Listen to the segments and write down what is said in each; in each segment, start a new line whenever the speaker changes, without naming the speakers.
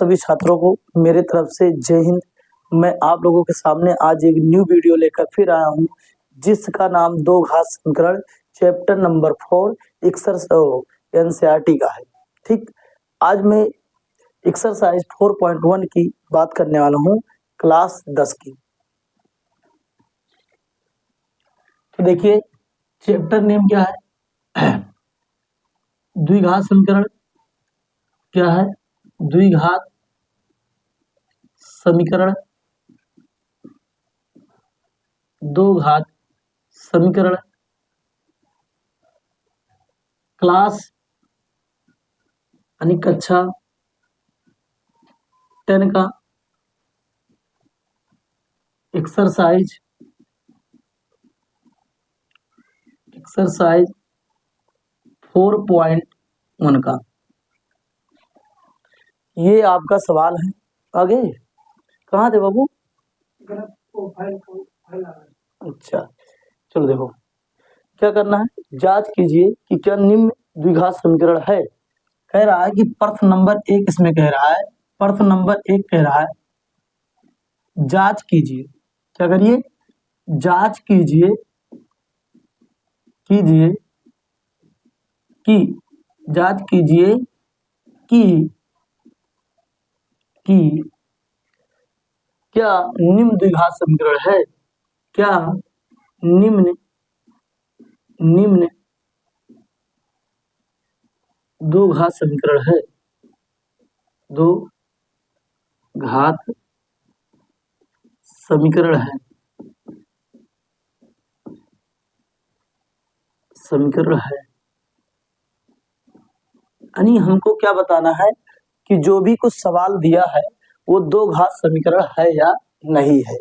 सभी छात्रों को मेरे तरफ से जय हिंद। मैं आप लोगों के सामने आज एक न्यू वीडियो लेकर फिर आया हूँ, जिसका नाम दो घात समीकरण चैप्टर नंबर 4 एक्सरसाइज एनसीईआरटी का है। ठीक, आज मैं एक्सरसाइज 4.1 की बात करने वाला हूँ, क्लास 10 की। तो देखिए, चैप्टर नेम क्या है? द्विघात समीकरण क्या है? द्विघात समीकरण, दो घात समीकरण, क्लास यानी कक्षा 10 का एक्सरसाइज 4.1 का ये आपका सवाल है। आगे कहाँ थे बाबू? अच्छा, चलो देखो क्या करना है। जांच कीजिए कि क्या निम्न द्विघात समीकरण है। कह रहा है कि प्रश्न नंबर 1 इसमें कह रहा है, प्रश्न नंबर 1 कह रहा है जांच कीजिए। क्या करिए? जांच कीजिए कि जांच कीजिए कि क्या निम्न द्विघात समीकरण है। क्या निम्न दो घात समीकरण है। दो घात समीकरण है। यानी हमको क्या बताना है कि जो भी कुछ सवाल दिया है वो दो घात समीकरण है या नहीं है।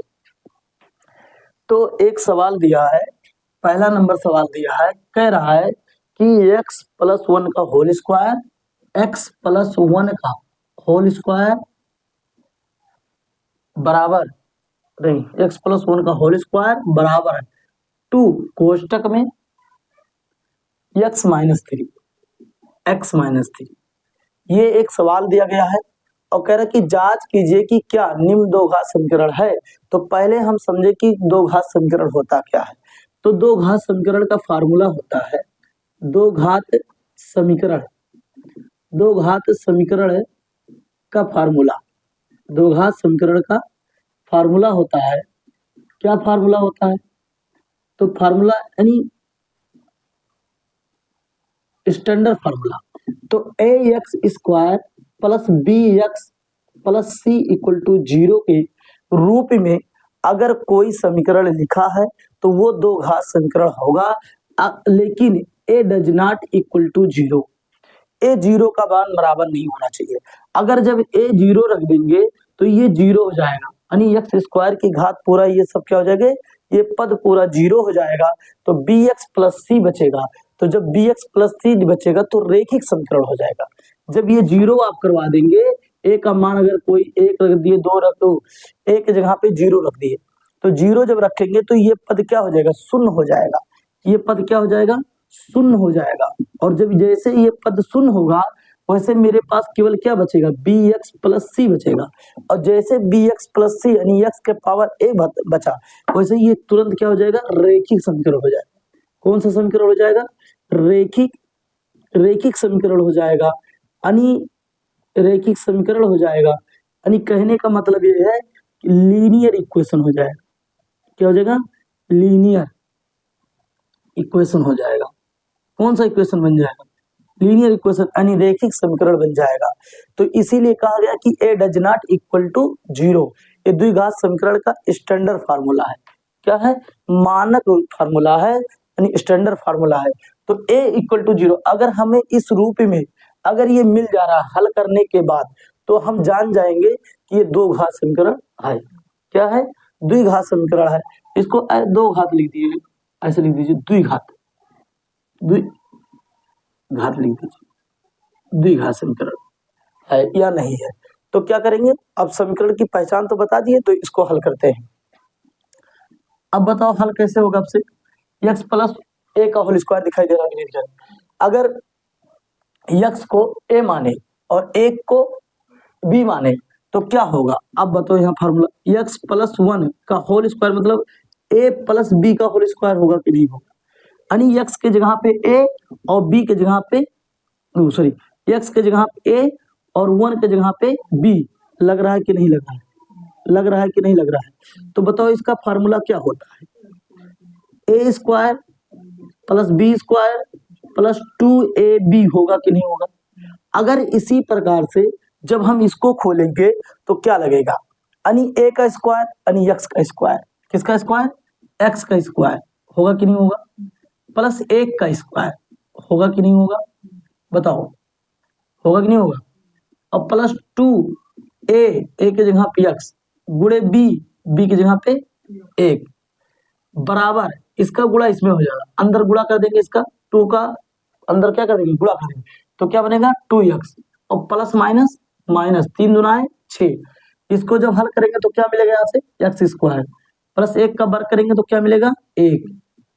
तो एक सवाल दिया है, पहला नंबर सवाल दिया है, कह रहा है कि x+1 का होल स्क्वायर, x+1 का होल स्क्वायर बराबर नहीं, x+1 का होल स्क्वायर बराबर है 2 कोष्टक में x - 3 ये एक सवाल दिया गया है और कह रहा है कि जांच कीजिए कि क्या निम्न दो घात समीकरण है। तो पहले हम समझे कि दो घात समीकरण होता क्या है। तो दो घात समीकरण का फार्मूला होता है, दो घात समीकरण का फार्मूला, दो घात समीकरण का फार्मूला होता है। क्या फार्मूला होता है? तो फार्मूला यानी स्टैंडर्ड फार्मूला। तो ax² plus bx plus c equal to 0 के रूप में अगर कोई समीकरण लिखा है तो वो दो घात समीकरण होगा, लेकिन a does not equal to 0। a 0 का मान बराबर नहीं होना चाहिए। अगर जब a 0 रख देंगे तो ये 0 हो जाएगा, यानी x² की घात पूरा ये सब क्या हो जाएगा, ये पद पूरा 0 हो जाएगा। तो bx प्लस c बचेगा। तो जब bx प्लस c बचेगा तो रेखिक समीकरण हो जाएगा। जब ये 0 आप करवा देंगे, a का मान अगर कोई 1 रख दिए, 2 रख दो, a की जगह पे 0 रख दिए, तो 0 जब रखेंगे तो ये पद क्या हो जाएगा, शून्य हो जाएगा। ये पद क्या हो जाएगा, शून्य हो जाएगा। और जब जैसे ये पद शून्य होगा वैसे मेरे पास केवल क्या बचेगा, bx प्लस c बचेगा। और जैसे bx प्लस c यानी x के पावर a बचा, वैसे ये तुरंत क्या हो जाएगा, रेखिक समीकरण हो जाएगा। कौन सा समीकरण हो जाएगा? रेखिक समीकरण हो जाएगा। यानी रेखिक समीकरण हो जाएगा, यानी कहने का मतलब ये है कि लीनियर इक्वेशन हो जाएगा। क्या हो जाएगा? लीनियर इक्वेशन हो जाएगा। कौन सा इक्वेशन बन जाएगा? लीनियर इक्वेशन, यानी रेखिक समीकरण बन जाएगा। तो इसीलिए कहा गया कि a does not equal to 0। ये द्विघात समीकरण का स्टैंडर्ड फार्मूला है। क्या है? मानक फार्मूला है, यानी स्टैंडर्ड फार्मूला है। तो a इक्वल टू 0 अगर हमें इस रूप में अगर ये मिल जा रहा है हल करने के बाद, तो हम जान जाएंगे कि ये दो घात समीकरण है। क्या है? द्विघात समीकरण है। इसको दो घात लिख दीजिए, ऐसे लिख दीजिए, द्विघात लिख दीजिए, द्विघात समीकरण है या नहीं है। तो क्या करेंगे, अब समीकरण की पहचान तो बता दिए, तो इसको हल करते हैं। अब बताओ हल कैसे होगा। आपसे x प्लस a का होल स्क्वायर दिखाई दे रहा है। अगर x को a माने और 1 को बी माने तो क्या होगा? अब बताओ यहाँ फॉर्मूला x प्लस 1 का होल स्क्वायर मतलब a प्लस बी का होल स्क्वायर होगा कि नहीं होगा? यानी x के जगह पे a और b के जगह पे सॉरी x के जगह पे a और 1 के जगह पे b लग रहा है कि नहीं लग रहा है? लग रहा है कि नहीं लग रहा है? तो बताओ इसका फार्मूला क्या होता है? A square plus B square plus 2ab होगा कि नहीं होगा? अगर इसी प्रकार से जब हम इसको खोलेंगे तो क्या लगेगा? यानी a का स्क्वायर यानी x का स्क्वायर, किसका स्क्वायर? x का स्क्वायर होगा कि नहीं होगा? प्लस 1 का स्क्वायर होगा कि नहीं होगा? बताओ होगा कि नहीं होगा? और प्लस 2a a की जगह पे x गुणे b की जगह पे 1 बराबर इसका गुणा इसमें हो जाएगा, अंदर गुणा कर देंगे, इसका 2 का अंदर क्या कर देंगे? गुणा कर देंगे, तो क्या बनेगा? 2x और प्लस माइनस माइनस 3 दूना है 6। इसको जब हल करेंगे तो क्या मिलेगा? यहाँ से एक्स स्क्वायर प्लस 1 का वर्ग करेंगे तो क्या मिलेगा? 1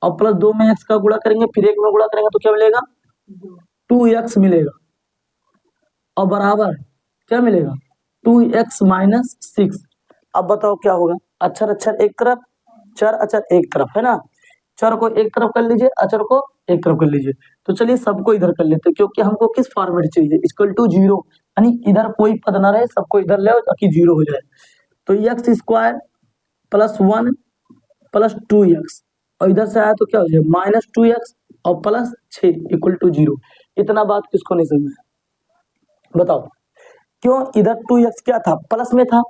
और प्लस 2 में x का गुणा करेंगे फिर 1 में गुणा करेंगे तो क्या मिलेगा? 2x मिलेगा और बराबर क्या मिलेगा? 2x minus 6। अब बताओ क्या होगा? अक्षर अक्षर एक तरफ, चर अचर एक तरफ, है ना? चर को एक तरफ कर लीजिए, अचर को एक तरफ कर लीजिए। तो चलिए सबको इधर कर लेते हैं, क्योंकि हमको किस फॉर्मेट चाहिए? इक्वल टू 0, यानी इधर कोई पद ना रहे, सबको इधर ले आओ ताकि 0 हो जाए। तो X square plus 1 plus 2x और इधर से आया तो क्या हो जाएगा? माइनस 2x और प्लस 6 इक्वल टू 0। इतना बात किसको नहीं समझ में आया? बताओ क्यों? इधर 2x क्या था? प्लस में था,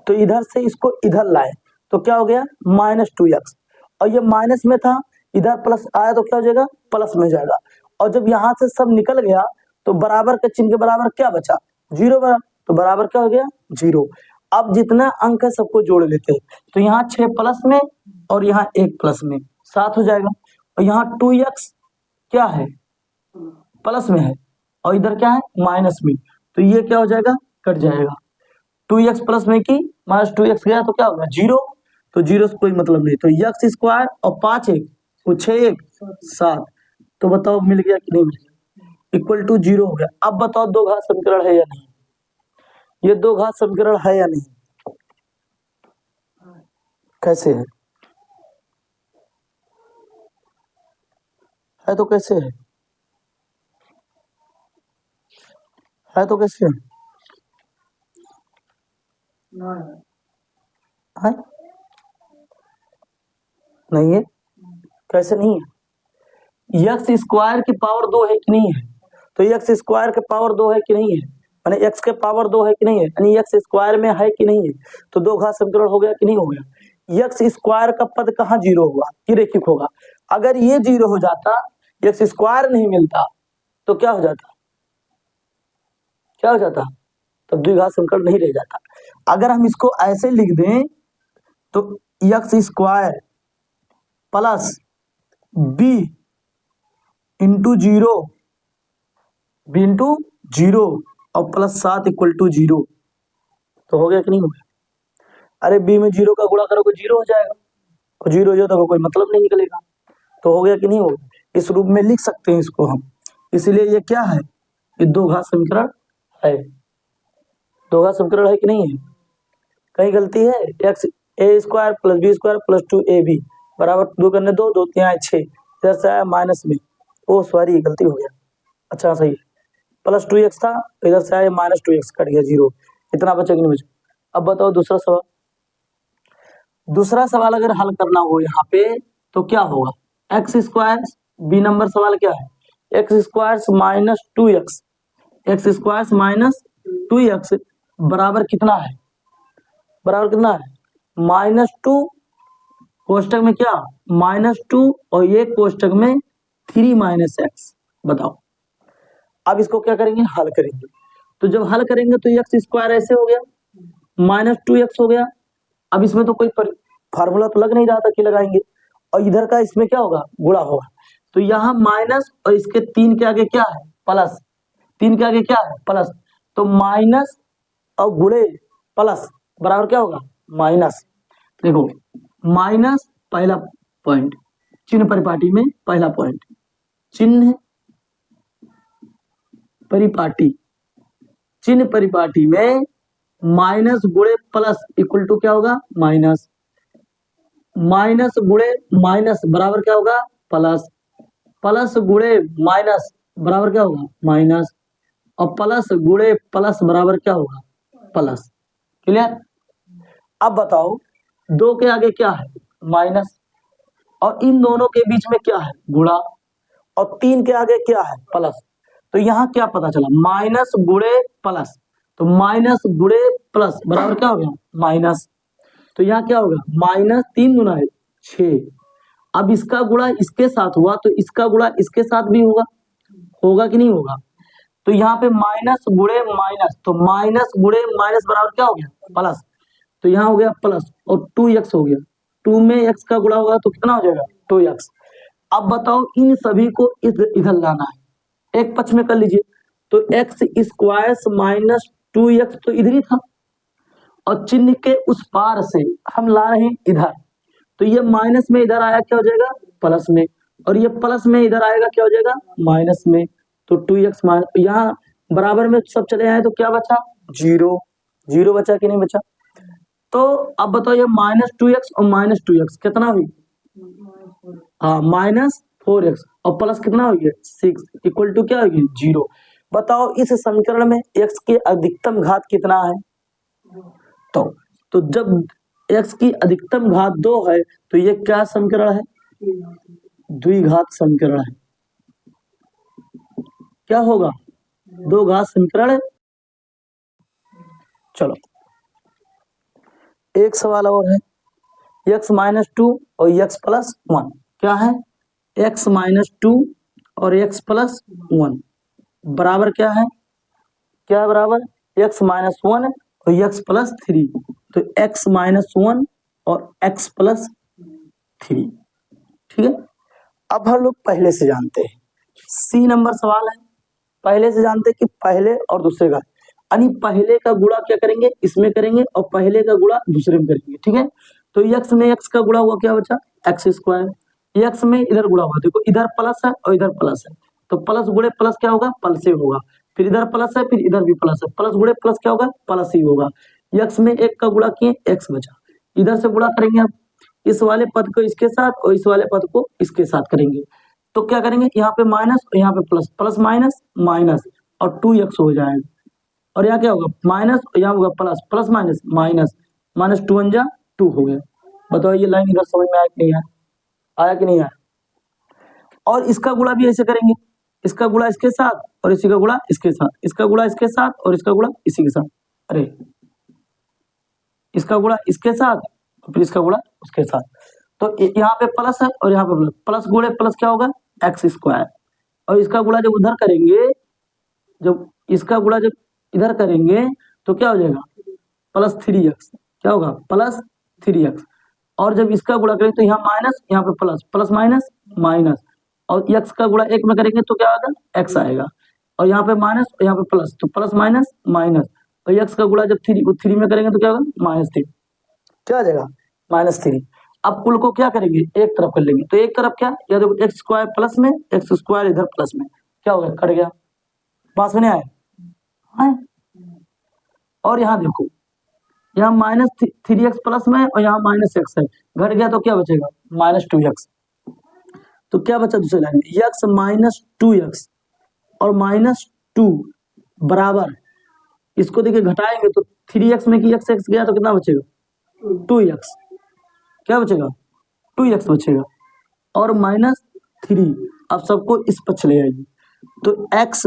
तो इधर से इसको इधर लाए तो क्या हो गया? माइनस 2x और ये माइनस में था, इधर प्लस आया तो क्या हो जाएगा? प्लस में जाएगा। और जब यहाँ से सब निकल गया तो बराबर के चिन्ह के बराबर क्या बचा? 0 बराबर, तो बराबर क्या हो गया? 0। अब जितना अंक है सबको जोड़ लेते हैं, तो यहाँ 6 प्लस में और यहाँ 1 प्लस में 7 हो जाएगा। और यहाँ 2x क्या है? प्लस में है और इधर क्या है? माइनस में, तो ये क्या हो जाएगा? कट जाएगा। 2x प्लस में की माइनस 2x गया तो क्या होगा? 0। तो 0 से कोई मतलब नहीं, तो x स्क्वायर और 5 1 तो 6 1 7। तो बताओ मिल गया कि नहीं मिल गया? इक्वल टू 0 हो गया। अब बताओ दो घात समीकरण है या नहीं? ये दो घात समीकरण है या नहीं? कैसे है? है तो कैसे है? है तो कैसे है? है? नहीं है? कैसे नहीं है? एक्स स्क्वायर की पावर 2 है कि नहीं है? तो एक्स स्क्वायर के पावर 2 है कि नहीं है? यानी एक्स के पावर 2 है कि नहीं है? यानी एक्स स्क्वायर में है कि नहीं है? तो दो घात समीकरण हो गया कि नहीं हो गया? एक्स स्क्वायर का पद कहाँ 0 होगा? ये रैखिक होगा। अगर ये 0 हो जाता, एक्स स्क्वायर नहीं मिलता, तो क्या हो जाता? क्या हो जाता? तब द्विघात समीकरण नहीं रह जाता। अगर हम इसको ऐसे लिख दें तो X square plus B into 0 B into 0 और प्लस 7 इक्वल टू 0। तो हो गया कि नहीं हो गया? अरे बी में 0 का गुणा करोगे 0 हो जाएगा, और 0 हो जाए तो कोई मतलब नहीं निकलेगा। तो हो गया कि नहीं हो गया? इस रूप में लिख सकते हैं इसको हम। इसलिए ये क्या है? ये दो घात समीकरण है। दो घात समीकरण है कि नहीं है? कहीं गलती है? X A square plus B square plus 2ab बराबर 2 करने 2 2 3 आए 6, इधर से आया माइनस में, ओ सॉरी गलती हो गया। अच्छा सही है, प्लस 2x था, इधर से आया माइनस 2x कट गया 0। इतना बचा कि नहीं बचा? अब बताओ दूसरा सवाल। दूसरा सवाल अगर हल करना हो यहाँ पे तो क्या होगा? एक्स स्क्वायर, बी नंबर सवाल क्या है? X square minus 2x, x square minus 2x बराबर कितना है? बराबर कितना है? -2 कोष्टक में क्या? -2 और ये कोष्टक में 3 माइनस एक्स। बताओ अब इसको क्या करेंगे? हल करेंगे। तो जब हल करेंगे तो एक्स स्क्वायर ऐसे हो गया, -2x हो गया। अब इसमें तो कोई फार्मूला तो लग नहीं रहा था कि लगाएंगे, और इधर का इसमें क्या होगा? गुणा होगा। तो यहाँ माइनस और इसके 3 के आगे क्या है? प्लस। 3 के आगे क्या है? प्लस। तो माइनस और गुणे प्लस बराबर क्या होगा? माइनस। देखो माइनस पहला पॉइंट, चिन्ह परिपाटी में पहला पॉइंट, चिन्ह परिपाटी, चिन्ह परिपाटी में माइनस गुणे प्लस इक्वल टू क्या होगा, माइनस, माइनस गुणे माइनस बराबर क्या होगा, प्लस, प्लस गुणे माइनस बराबर क्या होगा, माइनस, और प्लस गुणे प्लस बराबर क्या होगा, प्लस। क्लियर। अब बताओ, दो के आगे क्या है, माइनस, और इन दोनों के बीच में क्या है, गुणा, और तीन के आगे क्या है, प्लस। तो यहाँ क्या पता चला, माइनस गुणे प्लस, तो माइनस गुणे प्लस बराबर क्या हो गया, माइनस। तो यहाँ क्या होगा, माइनस 3 गुना है 6। अब इसका गुणा इसके साथ हुआ तो इसका गुणा इसके साथ भी होगा, होगा कि नहीं होगा। तो यहाँ पे माइनस गुणे माइनस, तो माइनस गुणे माइनस बराबर क्या हो गया, प्लस। तो यहाँ हो गया प्लस और 2x हो गया, 2 में x का गुणा होगा तो कितना हो जाएगा, 2x। अब बताओ, इन सभी को इधर लाना है, एक पक्ष में कर लीजिए। तो एक्स स्क्वायर माइनस 2x तो इधर ही था, और चिन्ह के उस पार से हम ला रहे हैं इधर, तो ये माइनस में इधर आया क्या हो जाएगा, प्लस में, और ये प्लस में इधर आएगा क्या हो जाएगा, माइनस में। तो 2x माइनस, यहाँ बराबर में सब चले आए तो क्या बचा, 0, 0 बचा कि नहीं बचा। तो अब बताओ, ये -2x और -2x कितना हुई, हाँ -4x, और प्लस कितना हो गया 6 इक्वल टू क्या होगी, 0। बताओ इस समीकरण में x की अधिकतम घात कितना है, तो जब x की अधिकतम घात 2 है तो ये क्या समीकरण है, द्विघात समीकरण है। क्या होगा, दो घात समीकरण है। चलो एक सवाल और है, x -2 और x + 1, क्या है, x -2 और x + 1 बराबर क्या है, क्या बराबर, x -1 और x + 3, तो x -1 और x + 3, ठीक है। अब हम लोग पहले से जानते हैं, सी नंबर सवाल है, पहले से जानते हैं कि पहले और दूसरे का, यानी पहले का गुणा क्या करेंगे, इसमें करेंगे, और पहले का गुणा दूसरे में करेंगे, ठीक है। तो x में x का गुणा हुआ क्या बचा, x², x में इधर गुणा हुआ, देखो इधर प्लस है और इधर प्लस है, तो प्लस गुणे प्लस क्या होगा, प्लस ही होगा, फिर इधर प्लस है, फिर इधर भी प्लस है, प्लस गुणे प्लस क्या होगा, प्लस ही होगा। x में 1 का गुणा किए, x बचा, इधर से गुणा करेंगे अब, इस वाले पद को इसके साथ और इस वाले पद को इसके साथ करेंगे, तो क्या करेंगे, यहाँ पे माइनस और यहाँ पे प्लस, प्लस माइनस माइनस, और 2x हो जाएगा, और यहाँ क्या होगा, माइनस, यहाँ होगा प्लस, प्लस माइनस माइनस, -2 × 2 हो गया। बताओ ये लाइन इधर समझ में आया कि नहीं आया, आया कि नहीं आया। और इसका गुणा भी ऐसे करेंगे, इसका गुणा इसके साथ और इसी का गुणा इसके साथ, इसका गुणा इसके साथ और इसका गुणा इसी के साथ, अरे इसका गुणा इसके साथ और फिर इसका गुणा उसके साथ, तो यहाँ पे प्लस है और यहाँ पे प्लस, प्लस गुणे प्लस क्या होगा, x², और इसका गुणा जब उधर करेंगे, जब इसका गुणा जब इधर करेंगे तो क्या हो जाएगा, +3x, क्या होगा, +3x, और जब इसका गुणा करेंगे तो यहाँ माइनस, यहाँ पे प्लस, प्लस माइनस माइनस, और x का गुणा 1 में करेंगे तो क्या आएगा, x आएगा, और यहाँ पे माइनस और यहाँ पे प्लस, तो प्लस माइनस माइनस, और x का गुणा जब 3 में करेंगे तो क्या होगा, -3, क्या आ जाएगा, -3। अब कुल को क्या करेंगे, एक तरफ कर लेंगे, तो एक तरफ क्या, या देखो x² प्लस में, x² इधर प्लस में, क्या हो गया, कट गया, पास में नहीं आया है? और यहाँ देखो, यहाँ -3x प्लस में और यहाँ -x है, घट गया तो क्या बचेगा, -2x, तो क्या बचा दूसरे लाइन में, x -2x और -2 बराबर, इसको देखिए घटाएंगे तो 3x में कि x गया तो कितना बचेगा, 2x, क्या बचेगा, 2x बचेगा, और -3, अब सबको इस पर चले आइए, तो x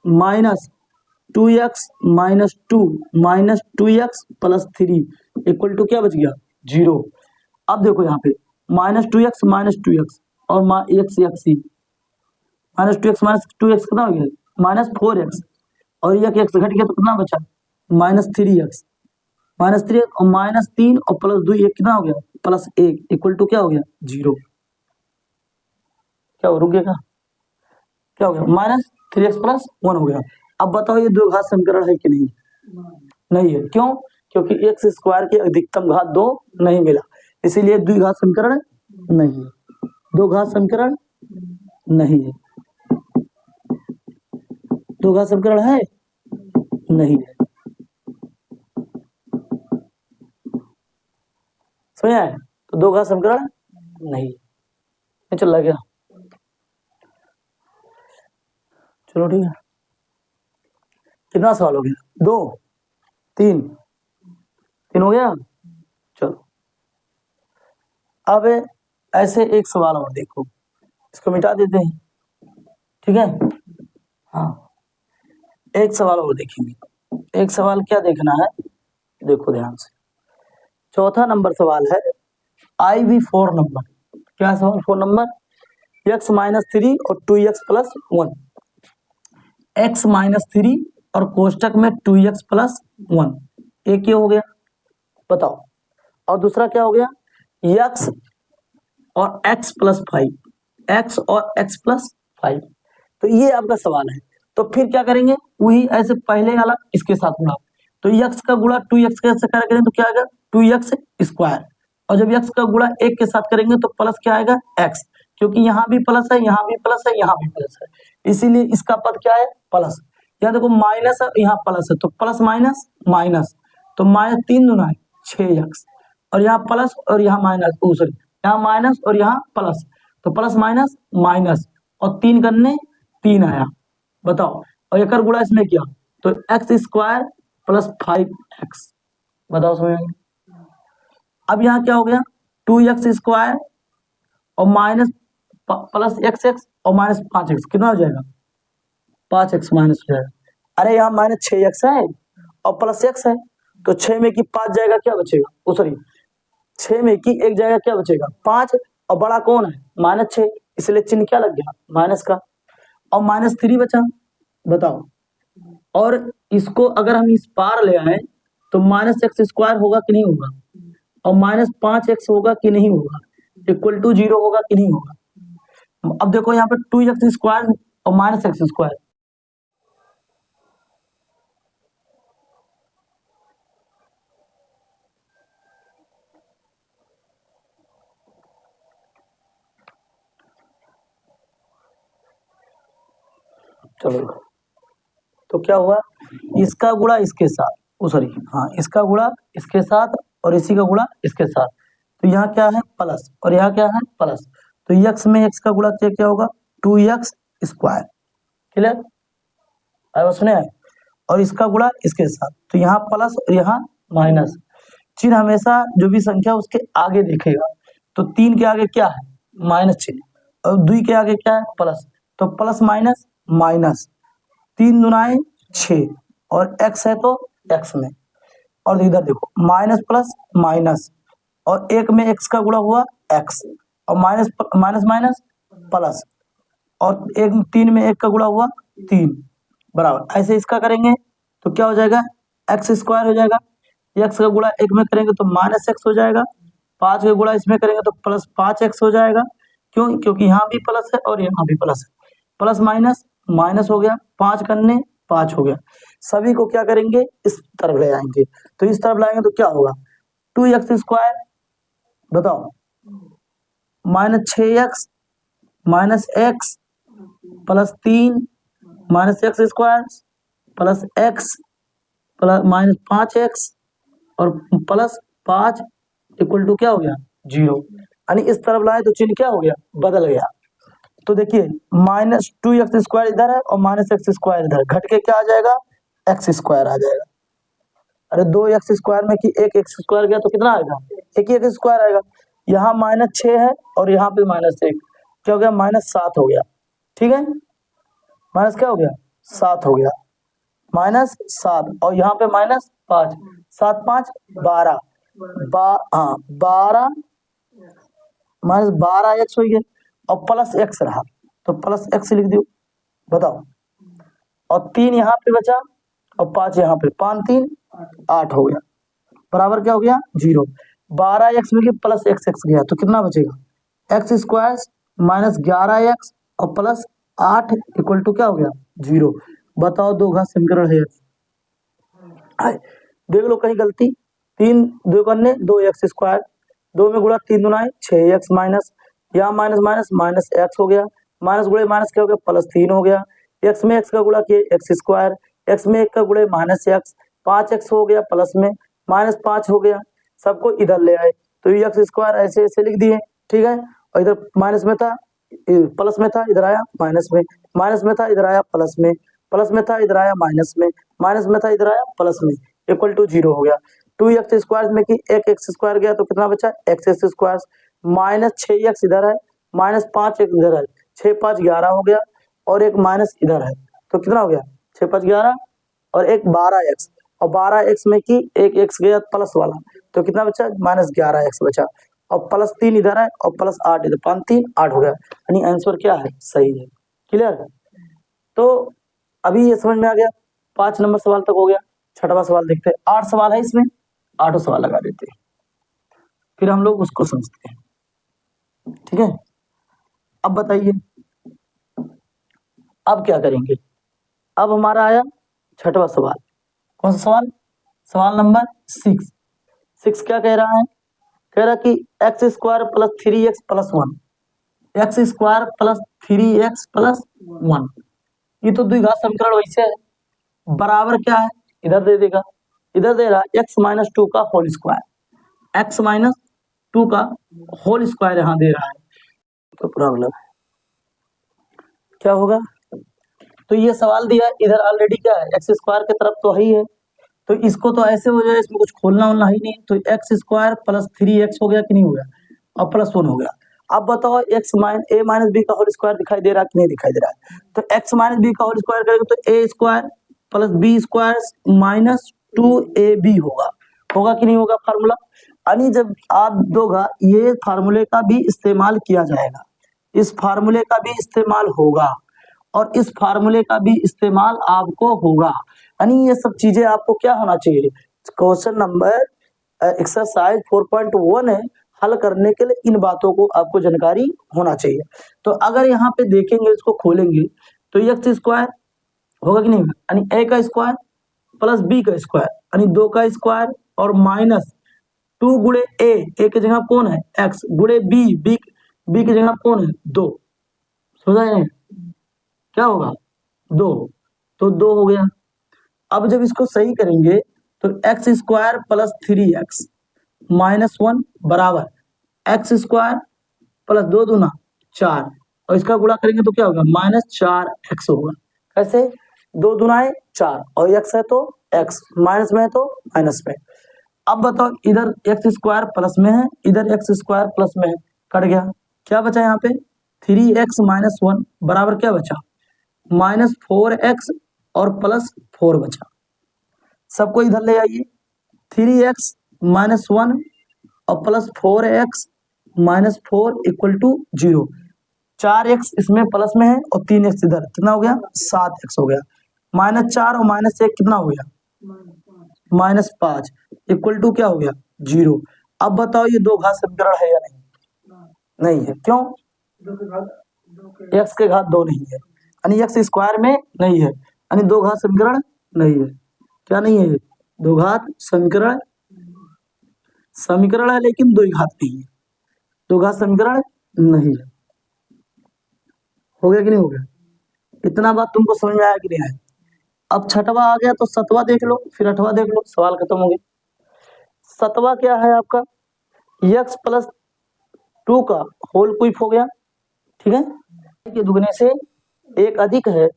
-2x -2 -2x + 3 equal to क्या बच गया, 0। अब देखो यहाँ पे -2x और x ही, -2x कितना हो गया, -4x, और एक x घट गया तो कितना बचा, -3x, -3 और -3 और +2 ये कितना हो गया, +1 इक्वल टू क्या हो गया, 0। क्या हो, रुक गया, क्या हो गया, -3x + 1 हो गया। अब बताओ ये द्विघात समीकरण है कि नहीं, नहीं है, क्यों, क्योंकि x² की अधिकतम घात 2 नहीं मिला, इसीलिए द्विघात समीकरण नहीं है, दो घात समीकरण नहीं है, दो घात समीकरण है नहीं है। समझ आए? तो दो घात समीकरण नहीं चल रहा क्या? चलो ठीक है, कितना सवाल हो गया? 2 3 हो गया। चलो अब ऐसे एक सवाल और देखो, इसको मिटा देते हैं, ठीक है? हाँ, एक सवाल और देखेंगे। एक सवाल क्या देखना है, देखो ध्यान से। चौथा नंबर सवाल है IV4 नंबर। क्या सवाल? 4 नंबर, x - 3 और 2x + 1, x - 3 और कोष्टक में 2x + 1, एक ये हो गया, बताओ। और दूसरा क्या हो गया? x और x + 5, x और x + 5। तो ये आपका सवाल है। तो फिर क्या करेंगे? वही ऐसे पहले वाला इसके साथ गुणा, तो x का गुणा 2x के साथ करेंगे तो क्या आएगा? 2x square. और जब x का गुणा 1 के साथ करेंगे तो प्लस क्या आएगा? x, क्योंकि यहाँ भी प्लस है, यहाँ भी प्लस है, यहाँ भी प्लस है, इसीलिए इसका पद क्या है? प्लस। यहाँ देखो माइनस है, यहाँ प्लस है, तो प्लस माइनस माइनस, तो माइनस 3 दूना है 6x, और यहाँ प्लस और यहाँ माइनस, सॉरी यहाँ माइनस और यहाँ प्लस, तो प्लस माइनस माइनस, और 3 करने 3 आया, बताओ। और एक गुणा इसमें किया तो x स्क्वायर + 5x, बताओ समझ में? अब यहाँ क्या हो गया? 2x स्क्वायर और माइनस प्लस x और माइनस 5x, कितना हो जाएगा? 5x माइनस हो जाएगा। अरे यहाँ माइनस 6x है और प्लस x है, तो 6 में की 5 जाएगा, क्या बचेगा? सॉरी 6 में की 1 जाएगा, क्या बचेगा? 5, और बड़ा कौन है? -6, इसलिए चिन्ह क्या लग गया? माइनस का। और -3 बचा, बताओ। और इसको अगर हम इस पार ले आए तो -x स्क्वायर होगा कि नहीं होगा? और -5x होगा कि नहीं होगा? इक्वल टू 0 होगा कि नहीं होगा? अब देखो यहाँ पे 2x स्क्वायर और -x स्क्वायर, चलो तो क्या हुआ? इसका गुणा इसके साथ, सॉरी हाँ, इसका गुणा इसके साथ और इसी का गुणा इसके साथ, तो यहाँ क्या है? प्लस, और यहाँ क्या है? प्लस, तो x में x का गुणा क्या होगा? 2x square, clear? अब सुने, और इसका गुणा इसके साथ, तो यहाँ प्लस और यहाँ माइनस। चिन्ह हमेशा जो भी संख्या उसके आगे देखेगा, तो 3 के आगे क्या है? माइनस चिन्ह, और 2 के आगे क्या है? प्लस, तो प्लस माइनस माइनस, 3 दुनाए 6, और x है तो x में, और इधर देखो माइनस प्लस माइनस, और 1 में x का गुणा हुआ x, और माइनस माइनस माइनस प्लस, और 3 में 1 का गुणा हुआ 3, बराबर। ऐसे इसका करेंगे तो क्या हो जाएगा? x स्क्वायर हो जाएगा। x का गुणा 1 में करेंगे तो -x हो जाएगा, 5 का गुणा इसमें करेंगे तो प्लस 5x हो जाएगा। क्यों? क्योंकि यहाँ भी प्लस है और यहाँ भी प्लस है, प्लस माइनस माइनस हो गया, 5 करने 5 हो गया। सभी को क्या करेंगे? इस तरफ ले आएंगे, तो इस तरफ लाएंगे तो क्या होगा? 2x स्क्वायर, बताओ, -6x -x plus 3 -x square plus x plus -5x और प्लस 5 इक्वल टू क्या हो गया? 0। यानी इस तरफ लाए तो चिन्ह क्या हो गया? बदल गया। तो देखिए -2x स्क्वायर इधर है और -x स्क्वायर इधर, घट के क्या आ जाएगा? x स्क्वायर आ जाएगा। अरे 2x स्क्वायर में कि 1x स्क्वायर गया तो कितना आएगा? एक ही x स्क्वायर आएगा। यहाँ -6 है और यहाँ पे -1, क्या हो गया? -7 हो गया, ठीक है? माइनस क्या हो गया? 7 हो गया, -7, और यहाँ पे -5, 7 5 12, 12 -12x हो गया, और प्लस x रहा तो प्लस x लिख दो, बताओ। और 3 यहाँ पे बचा और 5 यहाँ पे, 5 3 8 हो गया, बराबर क्या हो गया? 0। 12x में प्लस x गया तो कितना बचेगा? x स्क्वायर -11x और प्लस 8 इक्वल टू क्या हो गया? 0। बताओ दो घात समीकरण है, देख लो कहीं गलती। 3 2 करने 2x स्क्वायर, 2 में गुणा 3 दुनाए 6x माइनस, यहाँ माइनस माइनस माइनस x हो गया, माइनस गुणे माइनस क्या हो गया? +3 हो गया। x में x का गुणा किए x स्क्वायर, x में 1 का गुणे -x, 5x हो गया, प्लस में -5 हो गया, सबको इधर ले आए तो एक्स स्क्वायर ऐसे ऐसे लिख दिए, ठीक है। और इधर माइनस में था, प्लस में था, इधर आया माइनस में, माइनस में था, इधर आया प्लस में, प्लस में था, इधर आया माइनस में, माइनस में था, इधर आया प्लस में, इक्वल टू 0 हो गया। 2x² में कि एक एक्स स्क्वायर गया तो कितना बचा, एक्स स्क्वायर, माइनस 6x इधर है, माइनस 5x इधर है, 6 5 11 हो गया, और एक माइनस इधर है, तो कितना हो गया 6 5 11, और एक 12x, और 12x में कि एक x गया प्लस वाला, तो कितना बचा -11x बचा, और प्लस 3 इधर है और प्लस 8 इधर, 5 3 8 हो गया, यानी आंसर क्या है, सही है। क्लियर। तो अभी ये समझ में आ गया, 5 नंबर सवाल तक हो गया। छठवां सवाल देखते हैं, 8 सवाल है इसमें, 8 सवाल लगा देते हैं, फिर हम लोग उसको समझते हैं, ठीक है। अब बताइए अब क्या करेंगे। अब हमारा आया छठवां सवाल, कौन सा सवाल, सवाल नंबर 6 क्या कह रहा है, कह रहा कि x square plus 3x plus 1, x square plus 3x plus 1, ये तो द्विघात समीकरण वैसे है, बराबर क्या है, इधर दे देगा, इधर दे रहा x माइनस 2 का होल स्क्वायर, x माइनस 2 का होल स्क्वायर यहाँ दे रहा है, तो प्रॉब्लम है क्या होगा। तो ये सवाल दिया है, इधर ऑलरेडी क्या है, एक्स स्क्वायर की तरफ तो ही है, तो इसको तो ऐसे हो जाए, इसमें कुछ खोलना वोलना ही नहीं, तो एक्स स्क्वायर प्लस 3x हो गया कि नहीं हो गया, और प्लस 1 हो गया। अब बताओ एक्स ए माइनस बी का होल स्क्वायर दिखाई दे रहा है कि नहीं दिखाई दे रहा है, तो एक्स माइनस बी का होल स्क्वायर करेंगे तो A square plus B square minus 2ab होगा कि नहीं होगा फार्मूला, यानी जब आप दोगा ये फार्मूले का भी इस्तेमाल किया जाएगा, इस फार्मूले का भी इस्तेमाल होगा, और इस फार्मूले का भी इस्तेमाल आपको होगा, यानी ये सब चीजें आपको क्या होना चाहिए, क्वेश्चन नंबर एक्सरसाइज 4.1 है, हल करने के लिए इन बातों को आपको जानकारी होना चाहिए। तो अगर यहाँ पे देखेंगे, इसको खोलेंगे, तो एक्स स्क्वायर होगा कि नहीं होगा, यानी ए का स्क्वायर प्लस बी का स्क्वायर, यानी 2 का स्क्वायर, और माइनस 2 गुणे ए की जगह कौन है एक्स, गुणे बी की जगह कौन है 2, समझा है क्या होगा 2, तो 2 हो गया। अब जब इसको सही करेंगे तो X square plus 3x minus 1 बराबर एक्स स्क्वायर प्लस 2 दूना 4, और इसका गुणा करेंगे तो क्या होगा -4x होगा। कैसे, 2 दूनाए 4, और x है तो x, माइनस में है तो माइनस में। अब बताओ इधर एक्स स्क्वायर प्लस में है, इधर एक्स स्क्वायर प्लस में है, कट गया, क्या बचा यहाँ पे 3x माइनस 1 बराबर क्या बचा -4x और प्लस 4 बचा। सबको इधर ले आइए, 3x माइनस 1 और plus 4x minus 4 equal to 0, 4x इसमें प्लस में है और 3x इधर, कितना हो गया 7x हो गया, -4 और -1 कितना हो गया -5 इक्वल टू क्या हो गया 0। अब बताओ ये दो घात समीकरण है या नहीं, नहीं है, क्यों, x के घात 2 नहीं है, यानी एक्स स्क्वायर में नहीं है, यानी दो घात समीकरण नहीं है, क्या नहीं है, दो घात समीकरण है लेकिन दो घात नहीं है, दो घात समीकरण नहीं है। हो गया कि नहीं हो गया, इतना बात तुमको समझ में आया कि नहीं आया। अब छठवा आ गया तो सतवा देख लो, फिर अठवा देख लो, सवाल खत्म हो गया। सतवा क्या है आपका, x प्लस 2 का होल क्यूब हो गया, ठीक है, के दुगने से एक अधिक है,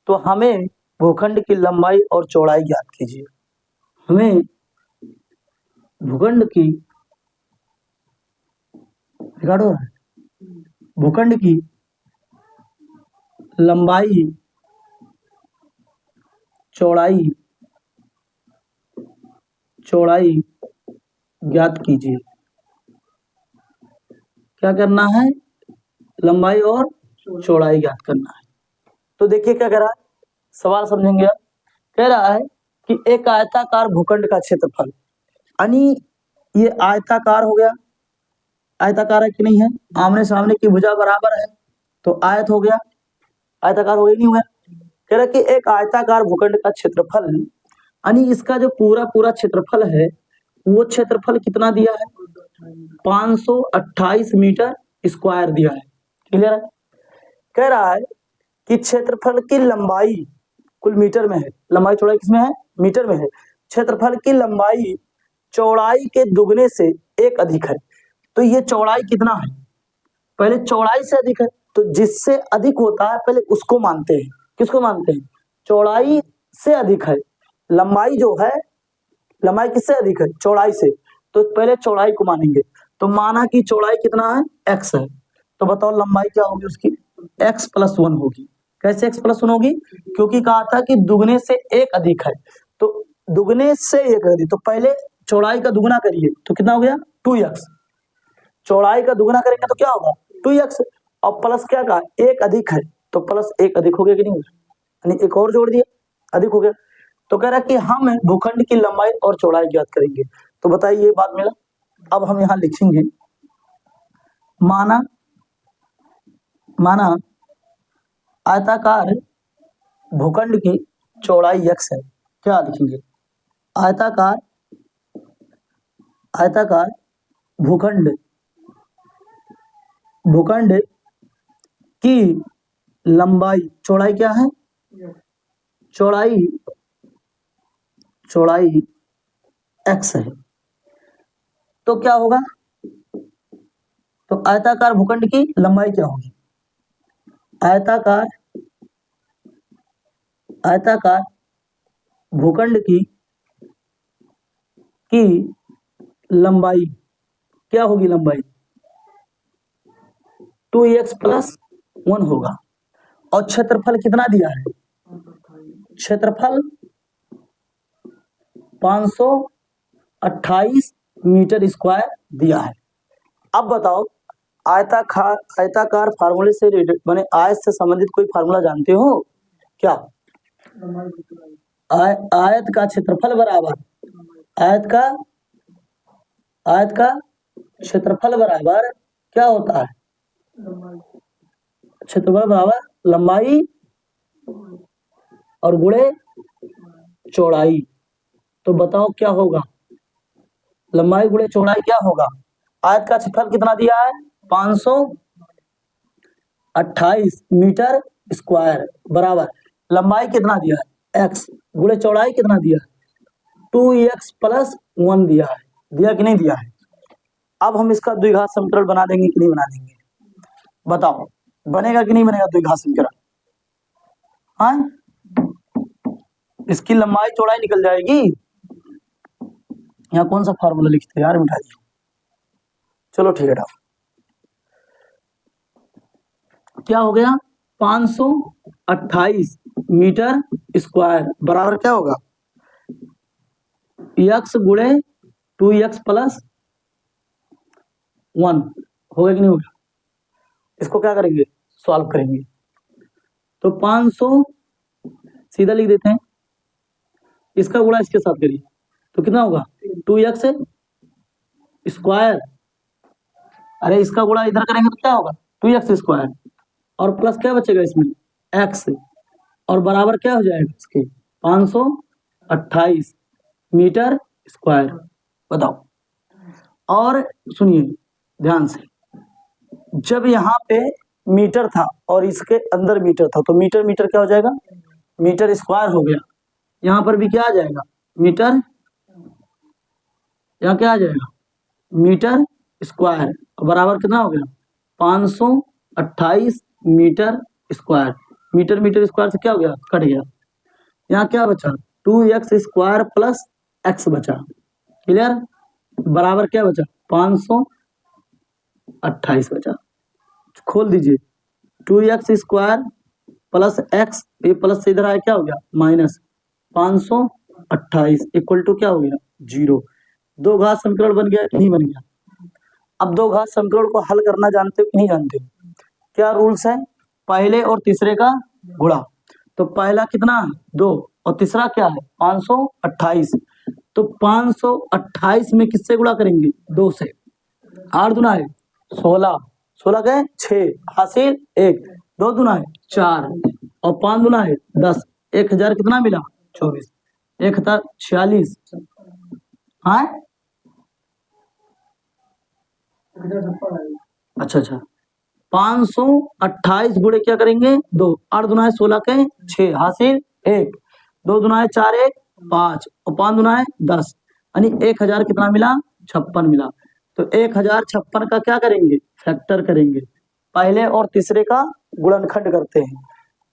तो हमें भूखंड की लंबाई और चौड़ाई ज्ञात कीजिए। हमें भूखंड की भूखंड की लंबाई चौड़ाई ज्ञात कीजिए। क्या करना है, लंबाई और चौड़ाई ज्ञात करना है। तो देखिए क्या कह रहा है, सवाल समझेंगे आप। कह रहा है कि एक आयताकार भूखंड का क्षेत्रफल, यानी ये आयताकार हो गया, आयताकार है कि नहीं है, आमने सामने की भुजा बराबर है तो आयत हो गया, आयताकार हो गया नहीं हुआ। कह रहा है कि एक आयताकार भूखंड का क्षेत्रफल, यानी इसका जो पूरा क्षेत्रफल है वो क्षेत्रफल कितना दिया है 528 मीटर स्क्वायर दिया है। क्लियर है। कह रहा है कि क्षेत्रफल की लंबाई कुल मीटर में है, लंबाई चौड़ाई किसमें है, मीटर में है, क्षेत्रफल की लंबाई चौड़ाई के दुगने से एक अधिक है। तो ये चौड़ाई कितना है, पहले चौड़ाई से अधिक है, तो जिससे अधिक होता है पहले उसको मानते हैं। किसको मानते हैं? चौड़ाई से अधिक है। लंबाई जो है, लंबाई किससे अधिक है? चौड़ाई से, तो पहले चौड़ाई को मानेंगे। तो माना कि चौड़ाई कितना है? x है, तो बताओ लंबाई क्या होगी उसकी? x प्लस 1 होगी। कैसे x प्लस 1 होगी? क्योंकि कहा था कि दुगने से एक अधिक है, तो दुगने से एक अधिक, तो पहले चौड़ाई का दुगना करिए तो कितना हो गया? 2x। चौड़ाई का दुगना करेंगे तो क्या होगा? 2x। और प्लस क्या कहा? एक अधिक है, तो प्लस एक अधिक हो गया कि नहीं हो गया? यानी एक और जोड़ दिया, अधिक हो गया। तो कह रहा है कि हम भूखंड की लंबाई और चौड़ाई ज्ञात करेंगे। तो बताइए ये बात मिला। अब हम यहां लिखेंगे माना आयताकार भूखंड की चौड़ाई x है। क्या लिखेंगे? आयताकार भूखंड की लंबाई, चौड़ाई क्या है? चौड़ाई x है। तो क्या होगा? तो आयताकार भूखंड की लंबाई क्या होगी? आयताकार भूखंड की लंबाई क्या होगी? लंबाई 2x प्लस 1 होगा। और क्षेत्रफल कितना दिया है? क्षेत्रफल 528 मीटर स्क्वायर दिया है। अब बताओ आयताकार फार्मूले से माने आयत से संबंधित कोई फार्मूला जानते हो क्या? आयत का क्षेत्रफल बराबर आयत का क्षेत्रफल बराबर क्या होता है? क्षेत्रफल बराबर लंबाई और गुणे चौड़ाई। तो बताओ क्या होगा? लंबाई गुणे चौड़ाई क्या होगा? आयत का क्षेत्रफल कितना दिया है? 528 मीटर स्क्वायर बराबर लंबाई कितना दिया है? x गुणे चौड़ाई कितना दिया है? 2x प्लस 1 दिया है। दिया कि नहीं दिया है? अब हम इसका द्विघात समीकरण बना देंगे कि नहीं बना देंगे? बताओ बनेगा कि नहीं बनेगा द्विघात समीकरण? हाँ, इसकी लंबाई चौड़ाई निकल जाएगी। यहाँ कौन सा फार्मूला लिखते हैं यार, मिटा दिया। चलो ठीक है, क्या हो गया? 528 मीटर स्क्वायर बराबर क्या होगा? x गुणे 2x प्लस 1 होगा कि नहीं होगा? इसको क्या करेंगे? सॉल्व करेंगे। तो 500 सीधा लिख देते हैं, इसका गुणा इसके साथ करिए तो कितना होगा? 2x स्क्वायर, अरे इसका गुणा इधर करेंगे तो क्या होगा? 2x स्क्वायर और प्लस क्या बचेगा इसमें? x, और बराबर क्या हो जाएगा इसके? 528 मीटर स्क्वायर। बताओ। और सुनिए ध्यान से, जब यहाँ पे मीटर था और इसके अंदर मीटर था तो मीटर मीटर क्या हो जाएगा? मीटर स्क्वायर हो गया। यहाँ पर भी क्या आ जाएगा? मीटर, यहाँ क्या आ जाएगा? मीटर स्क्वायर बराबर कितना हो गया? 528 metre square. Metre metre square से क्या हो गया? कट गया। यहाँ क्या बचा? 2x स्क्वायर प्लस x बचा। क्लियर? बराबर क्या बचा? 528 बचा। खोल दीजिए, 2x स्क्वायर प्लस x, ये प्लस से इधर आया क्या हो गया? माइनस 528 इक्वल टू क्या हो गया? 0। दो घात समीकरण बन गया कि नहीं बन गया? अब दो घात समीकरण को हल करना जानते हो कि नहीं जानते हो? क्या रूल्स है? पहले और तीसरे का गुणा। तो पहला कितना? 2 और तीसरा क्या है? 528। तो 528 में किससे गुणा करेंगे? 2 से। 8 दूना है 16, 16 का 6 हासिल 1, 2 दूना है 4 और 5 दूना है 10। 1000 कितना मिला? 24। 1046। हाँ अच्छा 528 गुणे क्या करेंगे? 2, 8 दूना है 16 के 6 हासिल 1, 2 दूना है 4 1 5 और 5 दूना है 10, यानी 1000 कितना मिला? 56 मिला। तो 1056 का क्या करेंगे, फैक्टर करेंगे। पहले और तीसरे का गुणनखंड करते हैं,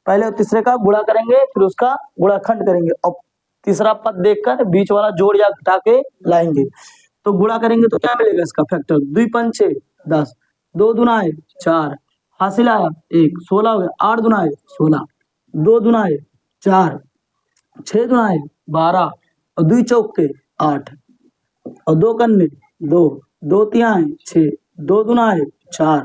पहले और तीसरे का गुणा करेंगे, फिर उसका गुणाखंड करेंगे और तीसरा पद देखकर बीच वाला जोड़ या घटा के लाएंगे। तो गुणा करेंगे तो क्या मिलेगा, इसका फैक्टर 2 पंचे 10, 2 दुनाए 4, हासिल आया 1, 16 हो गया, 8 दुनाए 16, 2 दुनाए 4, 6 दुनाए 12 और 2 चौके 8 और 2 कन्ने 2, 2 तिहाई 6, 2 दुनाए 4,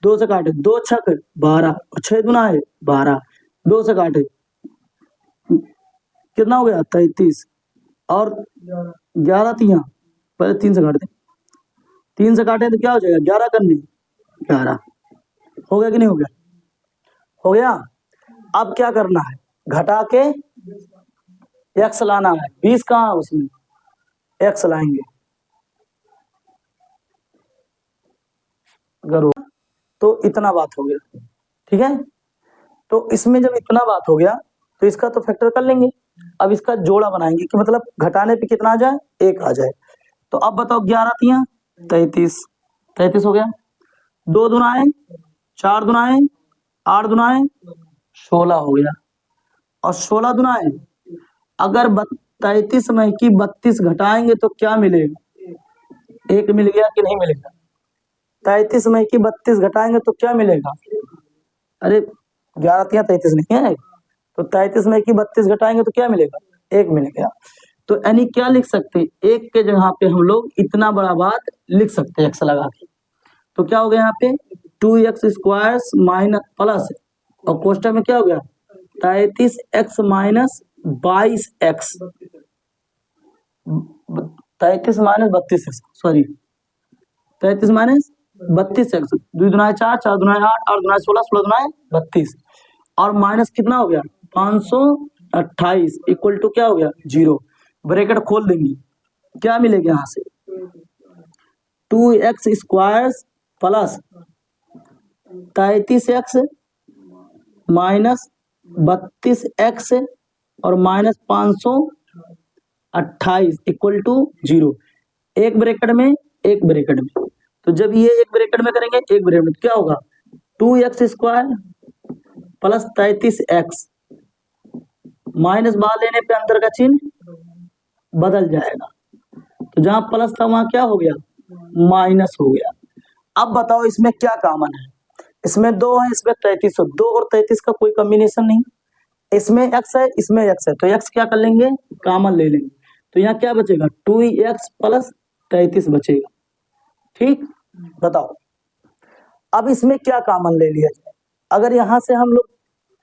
2 से काटे 2 छक 12 और 6 दुनाए 12, 2 से काटे कितना हो गया 33 और 11 तिहा, पहले 3 से काट दे, 3 से काटे तो क्या हो जाएगा 11 कन्ने 11। हो गया कि नहीं हो गया, हो गया। अब क्या करना है, घटा के x लाना है, 20 कहाँ है उसमें, x लाएंगे। अगर तो इतना बात हो गया, ठीक है। तो इसमें जब इतना बात हो गया तो इसका तो फैक्टर कर लेंगे। अब इसका जोड़ा बनाएंगे कि मतलब घटाने पे कितना आ जाए, 1 आ जाए। तो अब बताओ 11 तिया 33, 33 हो गया, 2 दुनाए 4 दुनाए 8 दुनाए 16 हो गया और 16 दुनाए अगर 33 में की 32 घटाएंगे तो क्या मिलेगा, 1 मिल गया कि नहीं मिलेगा। 33 में की 32 घटाएंगे तो क्या मिलेगा, अरे 11 तिया 33 नहीं है, तो 33 में की 32 घटाएंगे तो क्या मिलेगा, 1 मिल गया। तो यानी क्या लिख सकते हैं, 1 के जगह पे हम लोग इतना बड़ा बात लिख सकते हैं x लगा के। तो क्या हो गया यहाँ पे 2x स्क्वायर माइनस प्लस और कोष्टक में क्या हो गया 33x minus 22x, 33 minus 32x, sorry 33 minus 32x, 2 दुनाए 4, 4 दुनाए 8, 8 दुनाए 16, 16 दुनाए 32 और माइनस कितना हो गया 528 इक्वल टू क्या हो गया 0। ब्रैकेट खोल देंगे, क्या मिलेगा यहाँ से 2x square plus 33x minus 32x और माइनस 528 इक्वल टू 0। एक ब्रैकेट में एक ब्रैकेट में, तो जब ये एक ब्रैकेट में करेंगे एक ब्रैकेट में क्या होगा 2x square plus 33x minus बाहर लेने पे अंदर का चिन्ह बदल जाएगा, तो जहां प्लस था वहां क्या हो गया माइनस हो गया। अब बताओ इसमें क्या कॉमन है, इसमें 2 है, इसमें 33 है, 2 और 33 का कोई कॉम्बिनेशन नहीं, इसमें x है इसमें x है, तो x क्या कर लेंगे कॉमन ले लेंगे, तो यहाँ क्या बचेगा 2x प्लस 33 बचेगा। ठीक, बताओ अब इसमें क्या कॉमन ले लिया जाए, अगर यहां से हम लोग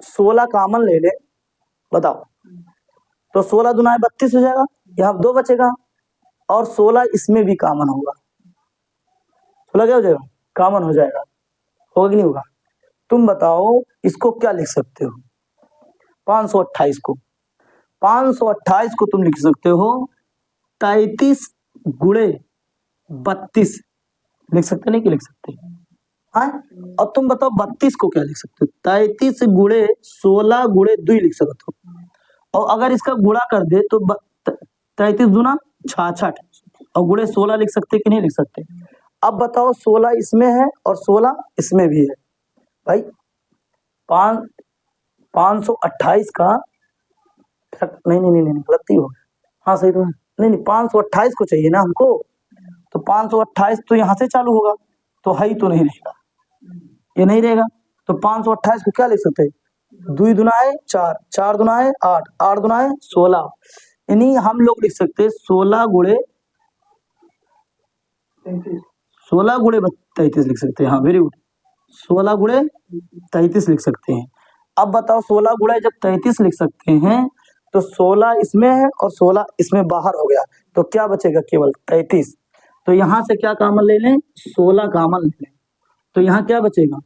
16 कॉमन ले ले, बताओ तो 16 दुनाए 32 हो जाएगा, यहाँ 2 बचेगा और 16 इसमें भी कॉमन होगा, 16 क्या हो जाएगा कॉमन हो जाएगा, होगा कि नहीं होगा। तुम बताओ इसको क्या लिख सकते हो 528 को, 528 को तुम लिख सकते हो 33 गुणे 32 लिख सकते नहीं कि लिख सकते, हाँ। और तुम बताओ 32 को क्या लिख सकते हो 33 गुणे 16 गुणे 2 लिख सकते हो, और अगर इसका गुणा कर दे तो 33 दूना 66 और गुणे 16 लिख सकते कि नहीं लिख सकते। अब बताओ 16 इसमें है और 16 इसमें भी है, भाई 528 का नहीं नहीं नहीं नहीं गलती हो, हाँ सही तो है, नहीं नहीं 528 को चाहिए ना हमको, तो 528 तो यहाँ से चालू होगा, तो है ही तो नहीं रहेगा, ये नहीं रहेगा, तो 528 को क्या लिख सकते हैं 2 दुनाए 4, 4 दुनाए 8, 8 दुनाए 16, यानी हम लोग लिख सकते हैं 16 गुणे 33 लिख सकते हैं, हाँ वेरी गुड 16 गुणे 33 लिख सकते हैं। अब बताओ 16 गुणे जब 33 लिख सकते हैं तो 16 इसमें है और 16 इसमें बाहर हो गया, तो क्या बचेगा केवल 33, तो यहां से क्या कॉमन ले लें 16 कॉमन ले लें, तो यहाँ क्या बचेगा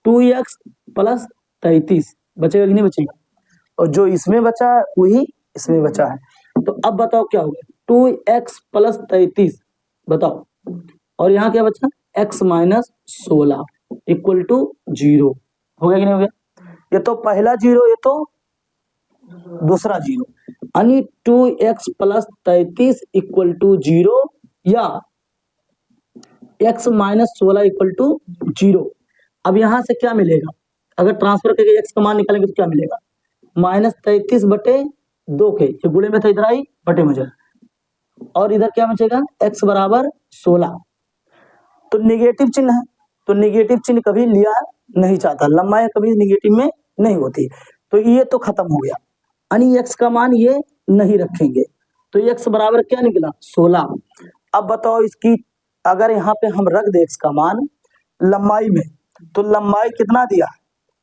2x प्लस 33 बचेगा कि नहीं बचेगा, और जो इसमें बचा है वही इसमें बचा है। तो अब बताओ क्या हो गया 2x प्लस 33 बताओ, और यहाँ क्या बचा x माइनस 16 इक्वल टू 0, हो गया कि नहीं हो गया, ये तो पहला 0 ये तो दूसरा 0, यानी 2x प्लस 33 इक्वल टू 0 या x माइनस 16 इक्वल टू 0। अब यहां से क्या मिलेगा, अगर ट्रांसफर करके x का मान निकालेंगे तो क्या मिलेगा, -33/2 के, ये गुणे में था इधर आई बटे में, और इधर क्या बचेगा x बराबर 16। तो निगेटिव चिन्ह है, तो निगेटिव चिन्ह कभी लिया नहीं चाहता, लंबाई कभी निगेटिव में नहीं होती, तो ये तो खत्म हो गया, यानी x का मान ये नहीं रखेंगे, तो x बराबर क्या निकला 16। अब बताओ इसकी, अगर यहाँ पे हम रख दे x का मान लंबाई में, तो लंबाई कितना दिया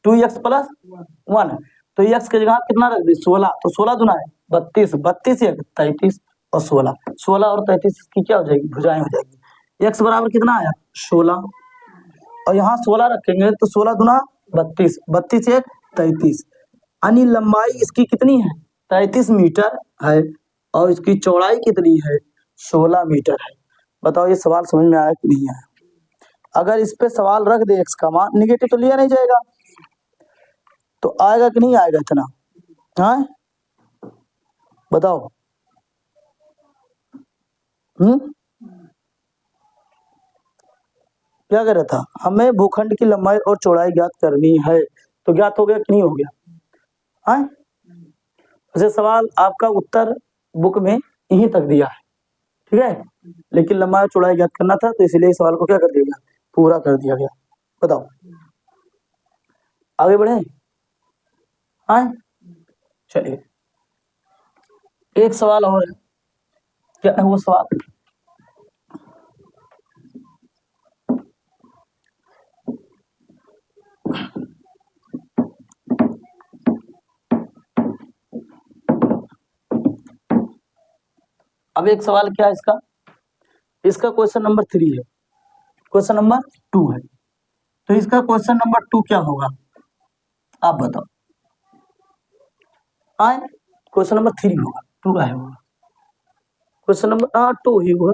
2x प्लस 1, तो x की जगह कितना रख दी 16, तो 16 दुना है 32, 32 एक 33 और 16, 16 और 33 की क्या हो जाएगी, भुजाएं हो जाएगी। x बराबर कितना आया 16, और यहाँ 16 रखेंगे तो 16 दुना 32, 32 एक 33, यानी लंबाई इसकी कितनी है 33 मीटर है, और इसकी चौड़ाई कितनी है 16 मीटर है। बताओ ये सवाल समझ में आया कि नहीं आया। अगर इस पे सवाल रख दे x का मान, निगेटिव तो लिया नहीं जाएगा, तो आएगा कि नहीं आएगा इतना, हाँ बताओ। क्या कर रहा था, हमें भूखंड की लंबाई और चौड़ाई ज्ञात करनी है, तो ज्ञात हो गया कि नहीं हो गया, हाँ। वैसे सवाल आपका उत्तर बुक में यहीं तक दिया है, ठीक है, लेकिन लंबाई और चौड़ाई ज्ञात करना था, तो इसलिए सवाल को क्या कर दिया गया, पूरा कर दिया गया। बताओ आगे बढ़े, हाँ चलिए एक सवाल और है, क्या है वो सवाल, अब एक सवाल क्या है इसका, इसका क्वेश्चन नंबर 3 है, क्वेश्चन नंबर 2 है, तो इसका क्वेश्चन नंबर 2 क्या होगा आप बताओ, हाँ क्वेश्चन नंबर 3 होगा, 2 का है होगा, क्वेश्चन नंबर 2 ही होगा।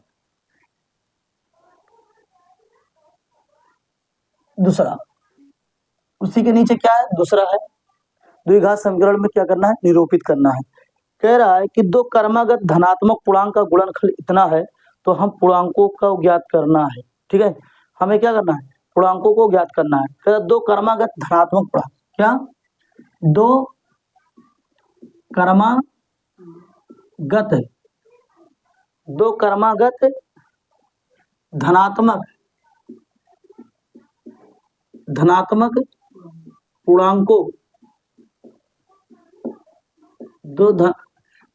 दूसरा, उसी के नीचे क्या है, दूसरा है, द्विघात समीकरण में क्या करना है, निरूपित करना है। कह रहा है कि दो क्रमागत धनात्मक पूर्णांक का गुणनफल इतना है, तो हम पूर्णांकों का ज्ञात करना है, ठीक है, हमें क्या करना है, पूर्णांकों को ज्ञात करना है। कह रहा दो क्रमागत धनात्मक पूर्णांक, क्या दो क्रमागत, दो क्रमागत धनात्मक पूर्णांकों,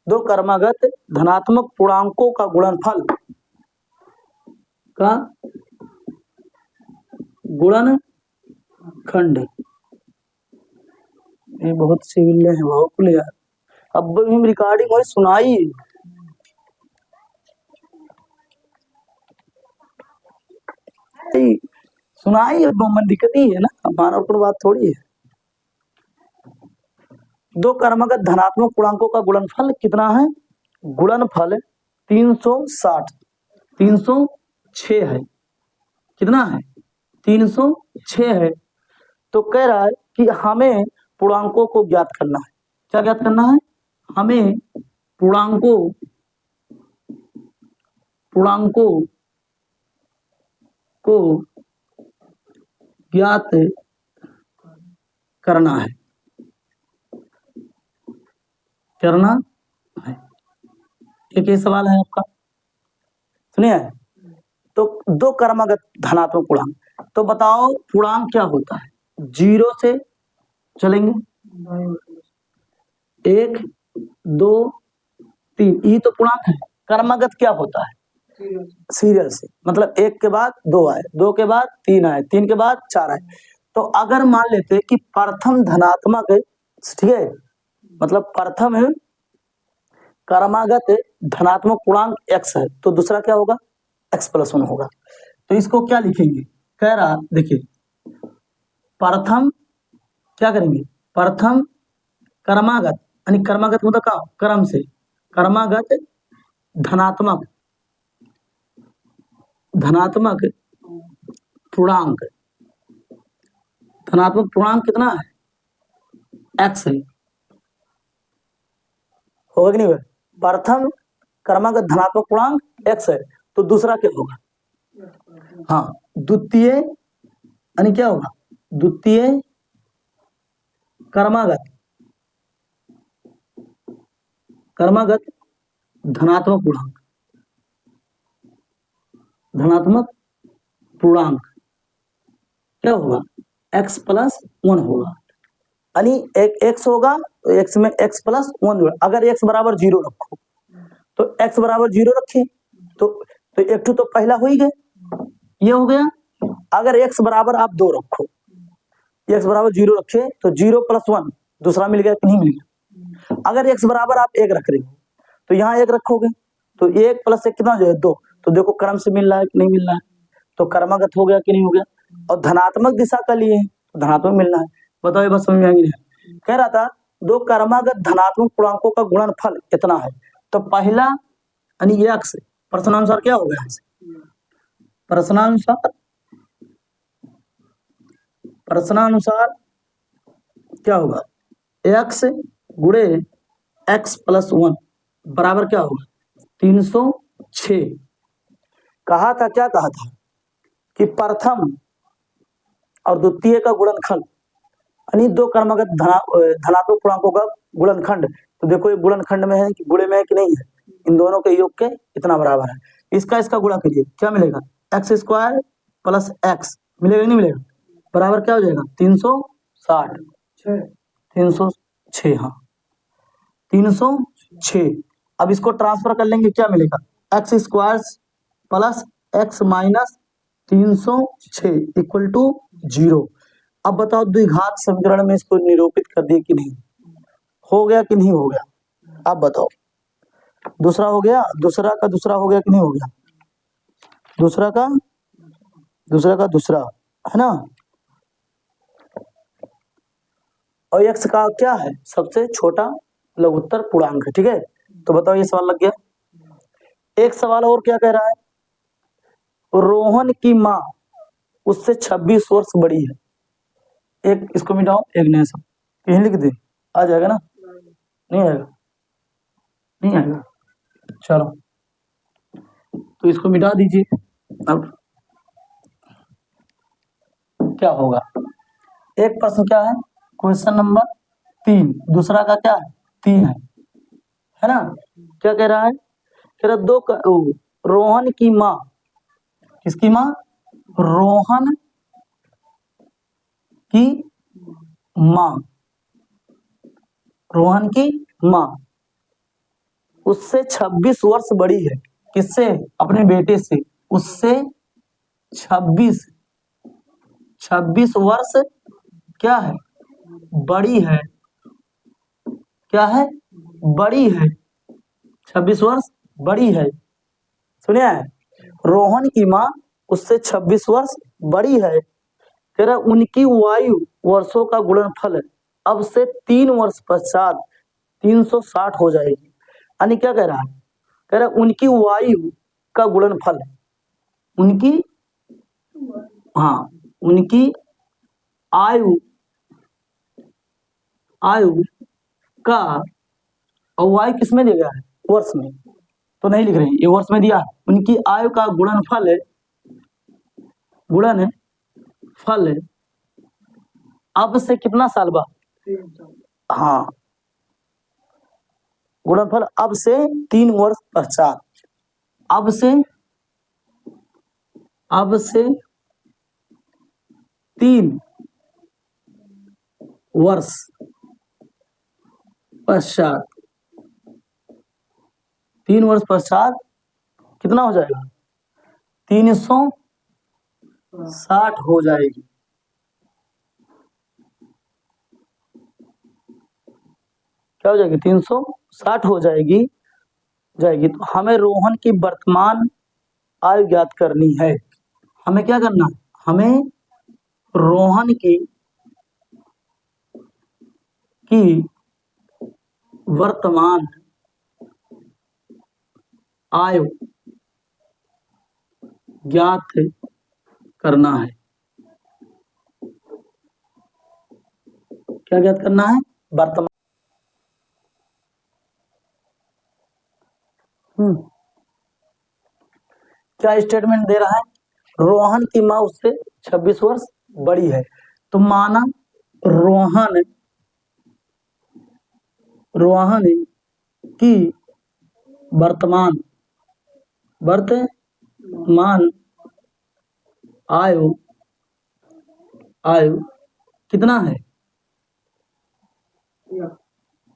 दो क्रमागत धनात्मक पूर्णांकों का गुणनफल का गुणनखंड, ये बहुत सिविल है बहुत यार, अब हम रिकॉर्डिंग वही सुनाई, सुनाई मन दिक्कत ही है ना, मानव पर बात थोड़ी है। दो क्रमागत धनात्मक पूर्णांकों का गुणनफल कितना है, गुणनफल 306 है, कितना है 306 है। तो कह रहा है कि हमें पूर्णांकों को ज्ञात करना है, क्या ज्ञात करना है, हमें पूर्णांकों को ज्ञात करना है, एक ये सवाल है आपका, सुनिए। तो दो क्रमागत धनात्मक पूर्णांक, तो बताओ पूर्णांक क्या होता है, 0 से चलेंगे 1 2 3, ये तो पूर्णांक है। क्रमागत क्या होता है, सीरियल से, मतलब 1 के बाद 2 आए, 2 के बाद 3 आए, 3 के बाद 4 आए। तो अगर मान लेते कि प्रथम धनात्मक, ठीक है, मतलब प्रथम क्रमागत धनात्मक पूर्णांक x है, तो दूसरा क्या होगा x + 1 होगा। तो इसको क्या लिखेंगे, कह रहा देखिए प्रथम क्या करेंगे, प्रथम क्रमागत, यानी क्रमागत मतलब क्या, क्रम से, क्रमागत धनात्मक पूर्णांक, धनात्मक पूर्णांक कितना है x है, होगा कि नहीं होगा, प्रथम क्रमागत धनात्मक पूर्णांक x है, तो दूसरा क्या होगा हाँ, द्वितीय यानी क्या होगा, द्वितीय कर्मागत, कर्मागत धनात्मक पूर्णांक, धनात्मक पूर्णांक क्या होगा, x प्लस 1 होगा। यानी एक x होगा तो x में x प्लस 1, अगर x बराबर 0 रखो तो x बराबर 0 रखे तो एक तो पहला हो ही गया, ये हो गया। अगर x बराबर आप 2 रखो, x बराबर 0 रखे तो 0 प्लस 1 दूसरा मिल गया कि नहीं मिल गया। अगर x बराबर आप 1 रख रहे हो तो यहाँ 1 रखोगे तो 1 प्लस 1 कितना हो जाएगा, 2। तो देखो क्रम से मिल रहा है कि नहीं मिल रहा है, तो कर्मागत हो गया कि नहीं हो गया। और धनात्मक दिशा का लिए तो धनात्मक मिलना है। बताओ ये बात समझ में आ गई है। कह रहा था दो कर्मागत धनात्मक पूर्णांकों का गुणनफल इतना है, तो पहला यानी ये x प्रश्नानुसार क्या हो गया, प्रश्नानुसार क्या होगा, x गुणे x प्लस 1 बराबर क्या होगा, 306। कहा था, क्या कहा था कि प्रथम और द्वितीय का गुणनखंड यानी दो कर्मगत धनात्मक पूर्णांकों का गुणनखंड। तो देखो ये गुणनखंड में है कि गुणे में है कि नहीं है, इन दोनों के योग के इतना बराबर है। इसका गुणा करिए, क्या मिलेगा, एक्स स्क्वायर प्लस एक्स मिलेगा नहीं मिलेगा, बराबर क्या हो जाएगा, 360, 306, हाँ 306। अब इसको ट्रांसफर कर लेंगे, क्या मिलेगा, X square plus X minus 306 equal to 0। अब बताओ द्विघात समीकरण में इसको निरूपित कर दिए कि नहीं, हो गया कि नहीं हो गया, अब बताओ। दूसरा हो गया, दूसरा का दूसरा हो गया कि नहीं हो गया, दूसरा का दूसरा है ना। और x का क्या है, सबसे छोटा लघुत्तर पूर्णांक है, ठीक है। तो बताओ ये सवाल लग गया। एक सवाल और क्या कह रहा है, रोहन की माँ उससे 26 वर्ष बड़ी है। एक इसको मिटाओ, एक नया सब कहीं लिख दे, आ जाएगा ना, नहीं आएगा, नहीं आएगा, चलो तो इसको मिटा दीजिए। अब क्या होगा, एक प्रश्न क्या है, क्वेश्चन नंबर 3, दूसरा का क्या है, 3 है ना। क्या कह रहा है, कह रहा रोहन की माँ, किसकी माँ, रोहन की माँ, रोहन की माँ उससे 26 वर्ष बड़ी है, किससे, अपने बेटे से, उससे 26 वर्ष क्या है, बड़ी है, क्या है, बड़ी है, 26 वर्ष बड़ी है। सुनिए, रोहन की माँ उससे 26 वर्ष बड़ी है, कह रहा उनकी वायु वर्षों का गुणनफल अब से 3 वर्ष पश्चात 360 हो जाएगी। यानी क्या कह रहा है, कह रहा उनकी वायु का गुणनफल, उनकी, हाँ उनकी आयु का, और वायु किसमें दिया गया है, वर्ष में, तो नहीं लिख रहे हैं, ये वर्ष में दिया है। उनकी आयु का गुणनफल है, गुणनफल है अब से कितना साल बाद, हाँ गुणनफल अब से 3 वर्ष पश्चात, अब से 3 वर्ष पश्चात, 3 वर्ष पश्चात कितना हो जाएगा, 360 हो जाएगी। क्या हो जाएगी, 360 हो जाएगी। तो हमें रोहन की वर्तमान आयु ज्ञात करनी है। हमें क्या करना है, हमें रोहन की वर्तमान आयु ज्ञात करना है। क्या ज्ञात करना है, वर्तमान। क्या स्टेटमेंट दे रहा है, रोहन की माँ उससे 26 वर्ष बड़ी है। तो माना रोहन की वर्तमान आयु कितना है,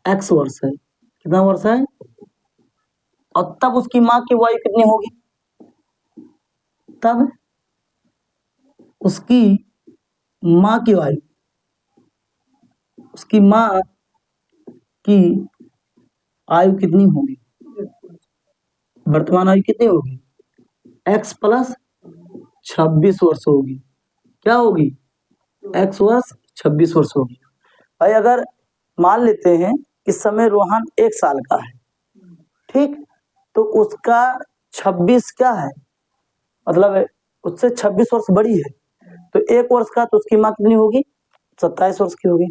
x वर्ष है। कितना वर्ष है? और तब उसकी माँ की आयु कितनी होगी? तब उसकी माँ की आयु कितनी होगी? वर्तमान आयु कितनी होगी? x प्लस 26 वर्ष होगी। क्या होगी? x वर्ष 26 वर्ष होगी। भाई अगर मान लेते हैं इस समय रोहन 1 साल का है, ठीक, तो उसका 26 क्या है, मतलब उससे 26 वर्ष बड़ी है, तो 1 वर्ष का, तो उसकी माँ कितनी होगी? 27 वर्ष की होगी।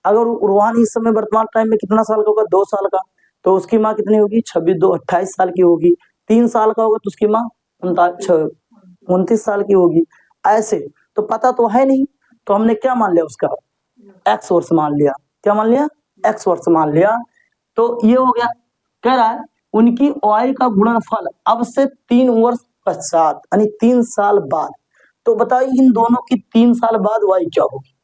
अगर रोहन इस समय वर्तमान टाइम में कितना साल का होगा? 2 साल का, तो उसकी माँ कितनी होगी? 26 2 28 साल की होगी। 3 साल का होगा तो उसकी माँ 29 साल की होगी। ऐसे तो पता तो है नहीं, तो हमने क्या मान लिया? उसका x वर्ष मान लिया। क्या मान लिया? x वर्ष मान लिया। तो ये हो गया। कह रहा है उनकी आयु का गुणनफल अब से 3 वर्ष पश्चात, यानी 3 साल बाद। तो बताइए इन दोनों की 3 साल बाद आयु क्या होगी?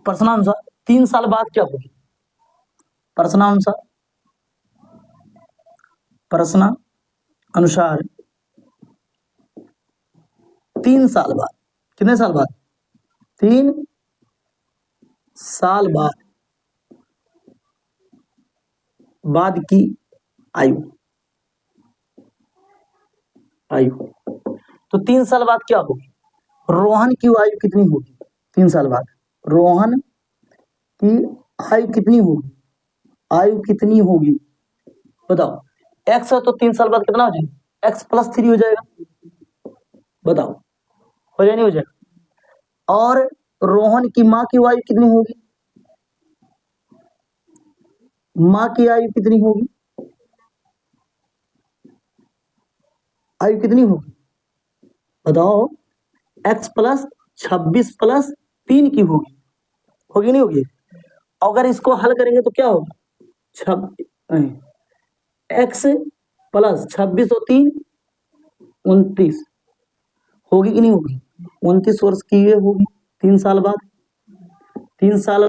प्रश्नानुसार 3 साल बाद क्या होगी? प्रश्नानुसार 3 साल बाद, कितने साल बाद? 3 साल बाद की आयु तो 3 साल बाद क्या होगी? रोहन की आयु कितनी होगी 3 साल बाद? रोहन की आयु कितनी होगी? बताओ। x है तो 3 साल बाद कितना हो जाएगा? x प्लस 3 हो जाएगा। बताओ हो जाए नहीं हो जाएगा? और रोहन की माँ की आयु कितनी होगी? माँ की आयु कितनी होगी? आयु कितनी होगी? बताओ। x प्लस 26 प्लस 3 की होगी नहीं होगी? अगर इसको हल करेंगे तो क्या होगा? x प्लस 26 और 3 29 होगी कि नहीं होगी? 29 वर्ष की ये होगी 3 साल बाद। 3 साल